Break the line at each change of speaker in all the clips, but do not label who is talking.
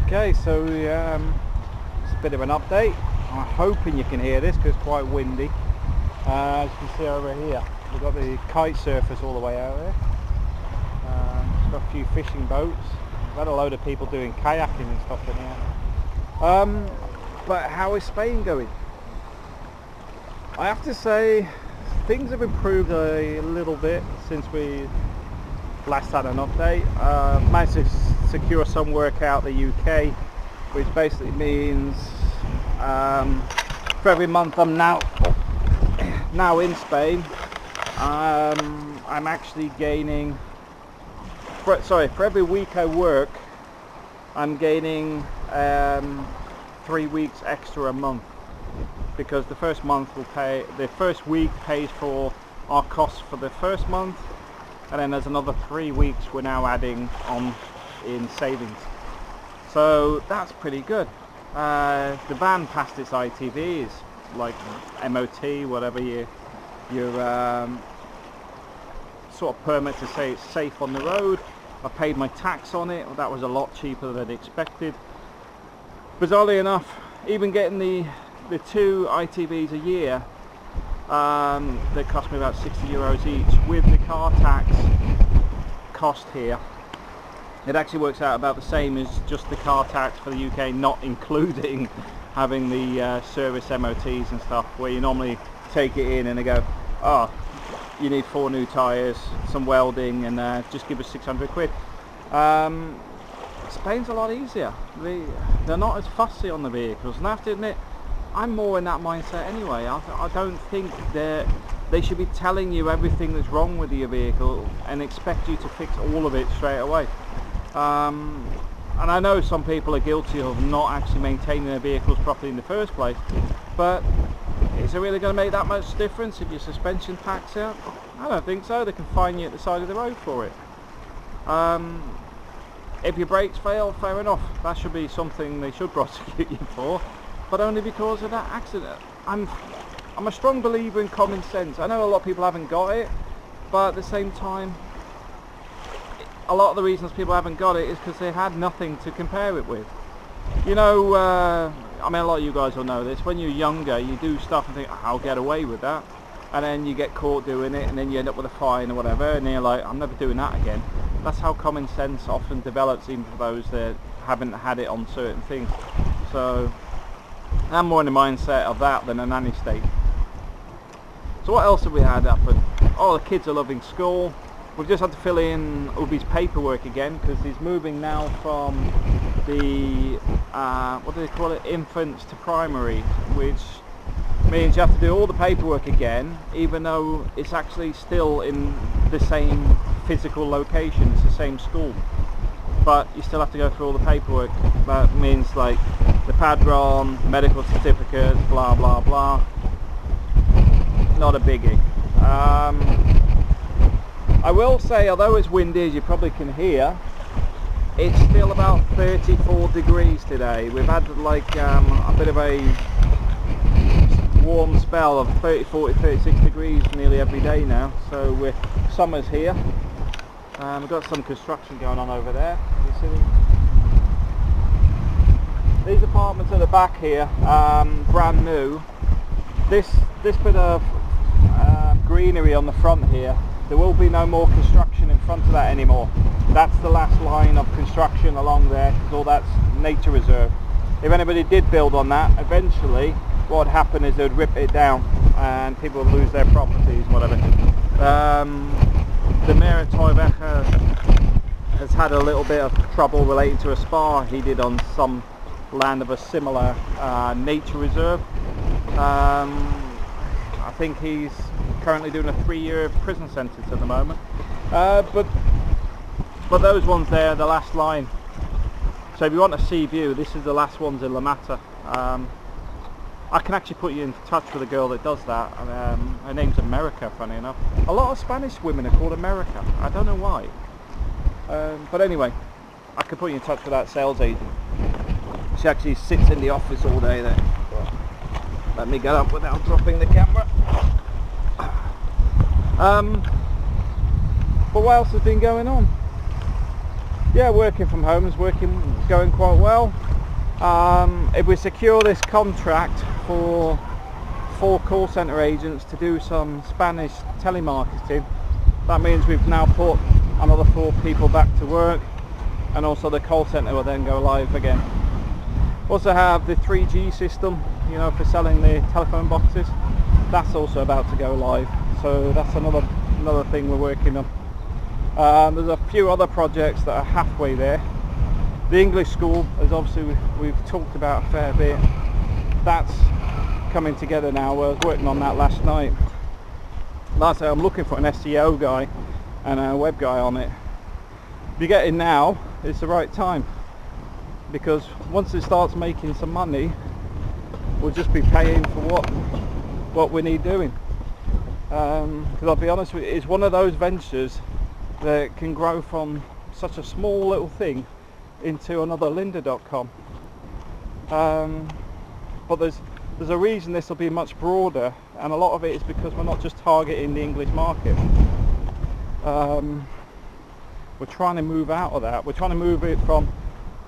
Okay, so it's a bit of an update. I'm hoping you can hear this because it's quite windy. As you can see over here, we've got the kite surfers all the way out there. We've got a few fishing boats. We've had a load of people doing kayaking and stuff in here. But how is Spain going? I have to say things have improved a little bit since we last had an update. Managed to secure some work out the UK, which basically means for every month I'm now in Spain, I'm actually gaining, for every week I work, I'm gaining 3 weeks extra a month, because the first week pays for our costs for the first month, and then there's another 3 weeks we're now adding on in savings. So that's pretty good. The van passed its ITVs, like MOT, whatever your sort of permit to say it's safe on the road. I paid my tax on it. That was a lot cheaper than expected. Bizarrely enough, even getting the 2 ITVs a year, they cost me about 60 euros each. With the car tax cost here, it actually works out about the same as just the car tax for the UK, not including having the service MOTs and stuff, where you normally take it in and they go, oh, you need 4 new tyres, some welding, and just give us 600 quid. Spain's a lot easier. They're not as fussy on the vehicles, and I have to admit, I'm more in that mindset anyway. I don't think they should be telling you everything that's wrong with your vehicle and expect you to fix all of it straight away. And I know some people are guilty of not actually maintaining their vehicles properly in the first place, but is it really going to make that much difference if your suspension packs out? I don't think so. They can fine you at the side of the road for it. If your brakes fail, fair enough. That should be something they should prosecute you for, but only because of that accident. I'm a strong believer in common sense. I know a lot of people haven't got it, but at the same time, a lot of the reasons people haven't got it is because they had nothing to compare it with. You know, I mean, a lot of you guys will know this. When you're younger, you do stuff and think, oh, I'll get away with that, and then you get caught doing it, and then you end up with a fine or whatever, and then you're like, I'm never doing that again. That's how common sense often develops, even for those that haven't had it on certain things. So I'm more in the mindset of that than a nanny state. So what else have we had happen? Oh, the kids are loving school. We've just had to fill in Ubi's paperwork again, because he's moving now from the, what do they call it, infants to primary, which means you have to do all the paperwork again, even though it's actually still in the same physical location, it's the same school. But you still have to go through all the paperwork. That means like the padron, medical certificates, blah blah blah. Not a biggie. I will say, although it's windy, as you probably can hear, it's still about 34 degrees today. We've had like a bit of a warm spell of 30, 40, 36 degrees nearly every day now. So summer's here. We've got some construction going on over there. You see these apartments at the back here, brand new. This bit of greenery on the front here, there will be no more construction in front of that anymore. That's the last line of construction along there, because all that's nature reserve. If anybody did build on that, eventually what would happen is they would rip it down and people would lose their properties and whatever. The mayor of Torrevieja has had a little bit of trouble relating to a spa he did on some land of a similar nature reserve. I think he's currently doing a 3-year prison sentence at the moment. But those ones there, the last line. So if you want a sea view, this is the last ones in La Mata. I can actually put you in touch with a girl that does that. Her name's America, funny enough. A lot of Spanish women are called America. I don't know why. But anyway, I can put you in touch with that sales agent. She actually sits in the office all day there. Let me get up without dropping the camera. But what else has been going on? yeah, working from home is going quite well. If we secure this contract for 4 call center agents to do some Spanish telemarketing, that means we've now put another 4 people back to work, and also the call center will then go live again. Also have the 3G system, you know, for selling the telephone boxes. That's also about to go live, so that's another thing we're working on. There's a few other projects that are halfway there. The English school, as obviously we've talked about a fair bit, that's coming together now. I was working on that last night. Like I say, I'm looking for an SEO guy and a web guy on it. If you get in now, it's the right time, because once it starts making some money, we'll just be paying for what we need doing. Because I'll be honest with you, it's one of those ventures that can grow from such a small little thing into another lynda.com. But there's a reason this will be much broader, and a lot of it is because we're not just targeting the English market. We're trying to move out of that. We're trying to move it from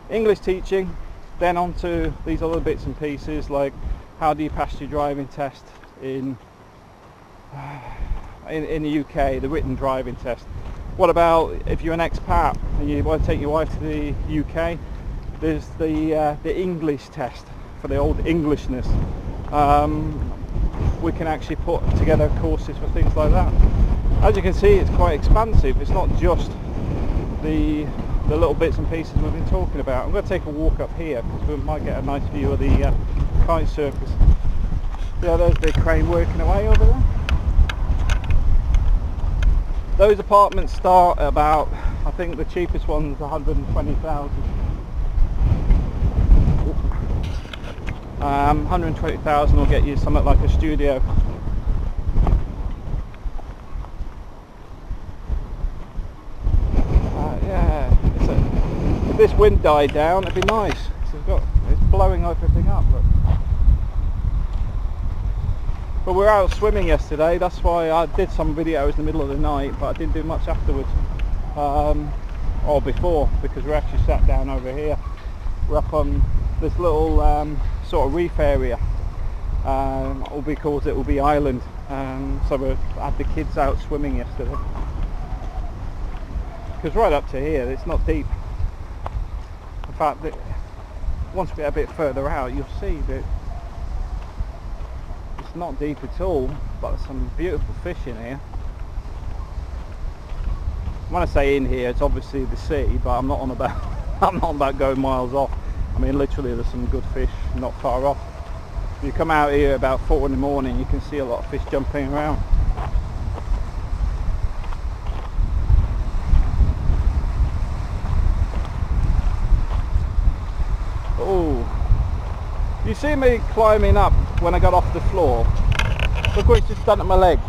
English teaching then onto these other bits and pieces, like how do you pass your driving test in the UK, the written driving test. What about if you're an expat and you want to take your wife to the UK? There's the English test for the old Englishness. We can actually put together courses for things like that. As you can see, it's quite expansive. It's not just the little bits and pieces we've been talking about. I'm going to take a walk up here because we might get a nice view of the kite circus. Yeah, there's the crane working away over there. Those apartments start at about, I think the cheapest one's 120,000. 120,000 will get you something like a studio. Yeah, if this wind died down, it'd be nice. It's blowing everything up. Look. But we were out swimming yesterday, that's why I did some videos in the middle of the night, but I didn't do much afterwards, or before, because we're actually sat down over here. We're up on this little sort of reef area, Ubi calls it Ubi Island, so we had the kids out swimming yesterday. Because right up to here, it's not deep. In fact, once we get a bit further out, you'll see that it's not deep at all, but there's some beautiful fish in here. When I say in here, it's obviously the sea, but I'm not on about going miles off. I mean, literally, there's some good fish not far off. You come out here about 4 in the morning, you can see a lot of fish jumping around. Oh, you see me climbing up when I got off the floor? Look what it's just done to my leg.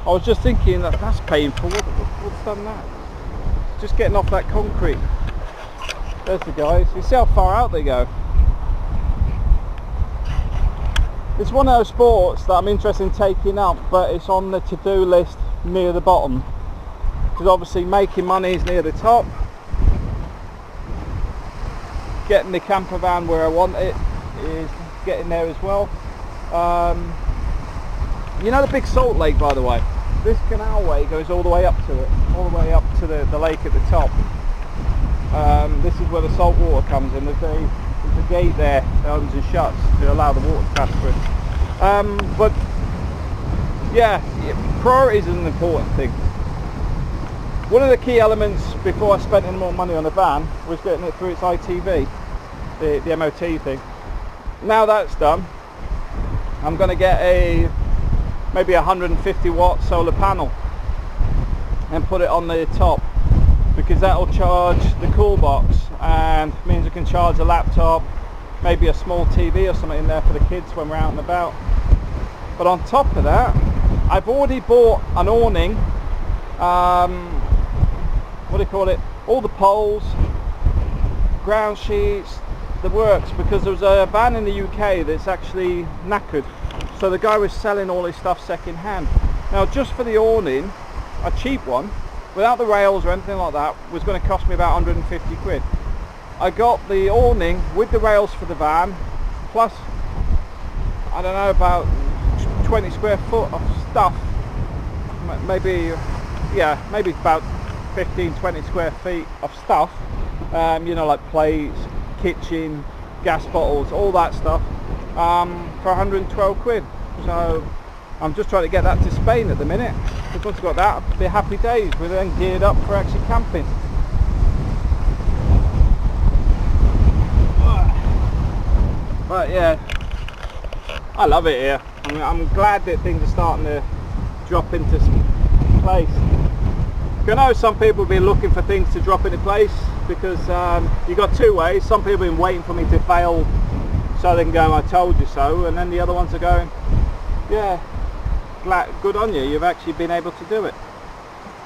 I was just thinking that's painful. What's done that? Just getting off that concrete. There's the guys. You see how far out they go. It's one of those sports that I'm interested in taking up, but it's on the to-do list near the bottom. Because obviously making money is near the top. Getting the camper van where I want it is getting there as well. You know the big salt lake, by the way? This canalway goes all the way up to it, all the way up to the lake at the top. This is where the salt water comes in. There's a gate there that opens and shuts to allow the water to pass through. But yeah, priorities is an important thing. One of the key elements before I spent any more money on the van was getting it through its ITV, the MOT thing. Now that's done, I'm going to get maybe 150 watt solar panel and put it on the top, because that will charge the cool box and means I can charge a laptop, maybe a small TV or something in there for the kids when we're out and about. But on top of that, I've already bought an awning, what do you call it, all the poles, ground sheets, the works, because there was a van in the UK that's actually knackered, so the guy was selling all his stuff second hand. Now just for the awning, a cheap one, without the rails or anything like that, was going to cost me about 150 quid. I got the awning with the rails for the van, plus, I don't know, about 20 square foot of stuff, maybe about 15-20 square feet of stuff, you know, like plates, kitchen, gas bottles, all that stuff, for 112 quid. So I'm just trying to get that to Spain at the minute. Because once I've got that, it'll be happy days. We're then geared up for actually camping. But yeah, I love it here. I mean, I'm glad that things are starting to drop into place. I know some people have been looking for things to drop into place, because you've got two ways. Some people have been waiting for me to fail so they can go, I told you so, and then the other ones are going, yeah, good on you, you've actually been able to do it.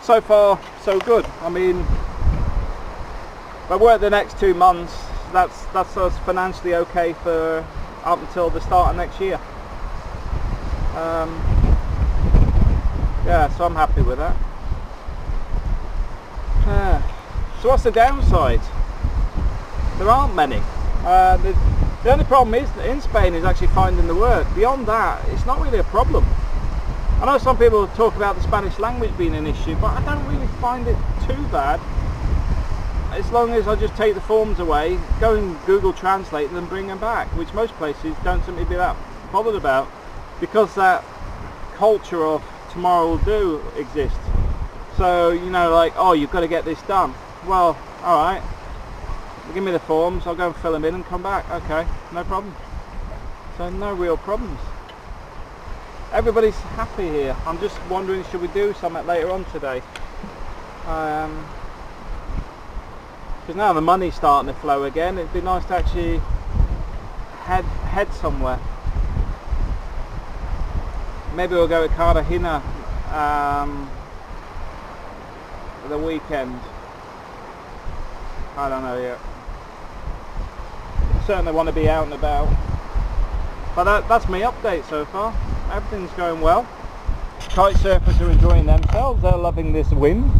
So far so good. I mean, if I work the next 2 months, that's us financially okay for up until the start of next year. Yeah, so I'm happy with that. So what's the downside? There aren't many. The only problem is in Spain is actually finding the work. Beyond that, it's not really a problem. I know some people talk about the Spanish language being an issue, but I don't really find it too bad. As long as I just take the forms away, go and Google Translate them and bring them back, which most places don't seem to be that bothered about, because that culture of tomorrow will do exists. So, you know, like, oh, you've got to get this done. Well, alright, give me the forms, I'll go and fill them in and come back. Okay, no problem. So no real problems. Everybody's happy here. I'm just wondering, should we do something later on today? Because now the money's starting to flow again, it'd be nice to actually head somewhere. Maybe we'll go to Cartagena for the weekend. I don't know yet. I certainly want to be out and about. But that's my update so far. Everything's going well. Kite surfers are enjoying themselves. They're loving this wind.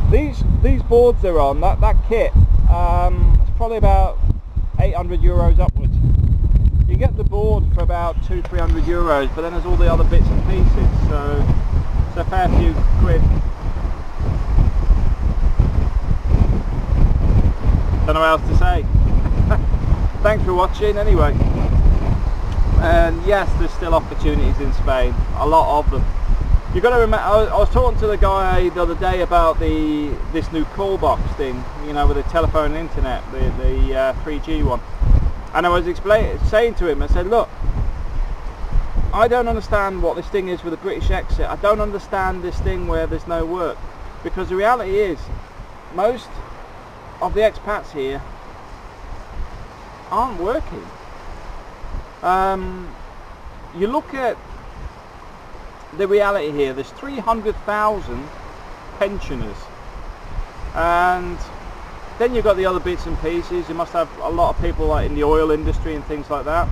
These boards they're on, that kit, it's probably about 800 euros upwards. You get the board for about 200-300 euros, but then there's all the other bits and pieces, so it's a fair few quid. Don't know what else to say. Thanks for watching anyway. And yes, there's still opportunities in Spain, a lot of them. You've got to remember, I was talking to the guy the other day about this new call box thing, you know, with the telephone and internet, the 3G one. And I was saying to him, I said, look, I don't understand what this thing is with the British exit. I don't understand this thing where there's no work. Because the reality is, most of the expats here aren't working. You look at the reality here, there's 300,000 pensioners, and then you've got the other bits and pieces. You must have a lot of people like in the oil industry and things like that.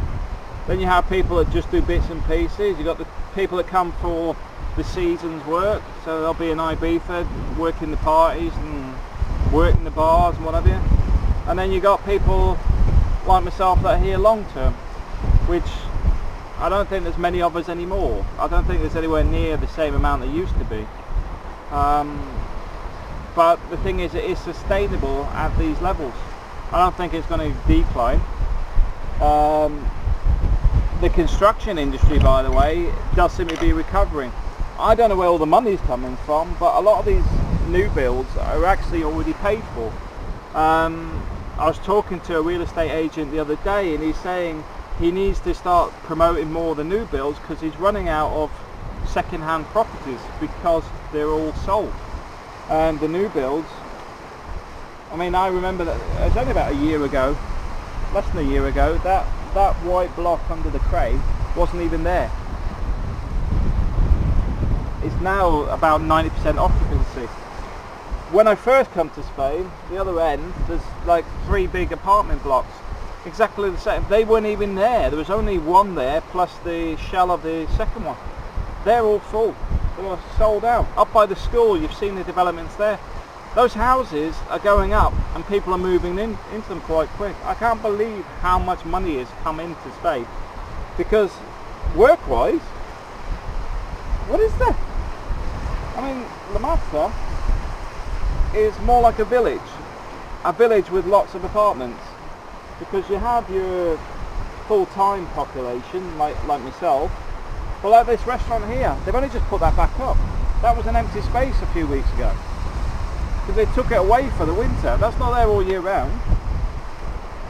Then you have people that just do bits and pieces. You've got the people that come for the season's work, so they'll be in Ibiza working the parties and working the bars and what have you. And then you got people like myself that are here long term, which I don't think there's many of us anymore. I don't think there's anywhere near the same amount there used to be. But the thing is, it is sustainable at these levels. I don't think it's going to decline. The construction industry, by the way, does seem to be recovering. I don't know where all the money's coming from, but a lot of these new builds are actually already paid for. I was talking to a real estate agent the other day, and he's saying he needs to start promoting more of the new builds because he's running out of second-hand properties because they're all sold. And the new builds, I mean, I remember that it was only about a year ago, less than a year ago, that white block under the crane wasn't even there. It's now about 90% occupancy. When I first come to Spain, the other end, there's like 3 big apartment blocks, exactly the same. They weren't even there. There was only one there, plus the shell of the second one. They're all full. that are sold out. Up by the school, you've seen the developments there. Those houses are going up and people are moving into them quite quick. I can't believe how much money has come into Spain, because work-wise, what is that? I mean, La Mata is more like a village with lots of apartments, because you have your full-time population like myself, but like this restaurant here, they've only just put that back up. That was an empty space a few weeks ago because they took it away for the winter. That's not there all year round.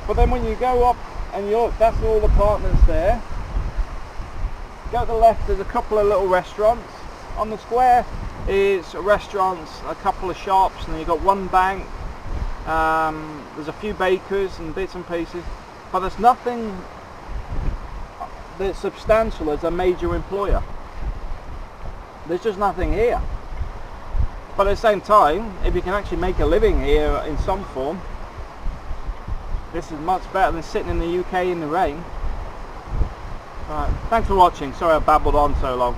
But then when you go up and you look, that's all the apartments there. Go to the left, there's a couple of little restaurants. On the square is restaurants, a couple of shops, and then you've got one bank. There's a few bakers and bits and pieces, but there's nothing that's substantial as a major employer. There's just nothing here. But at the same time, if you can actually make a living here in some form, this is much better than sitting in the UK in the rain. Right, thanks for watching. Sorry I babbled on so long.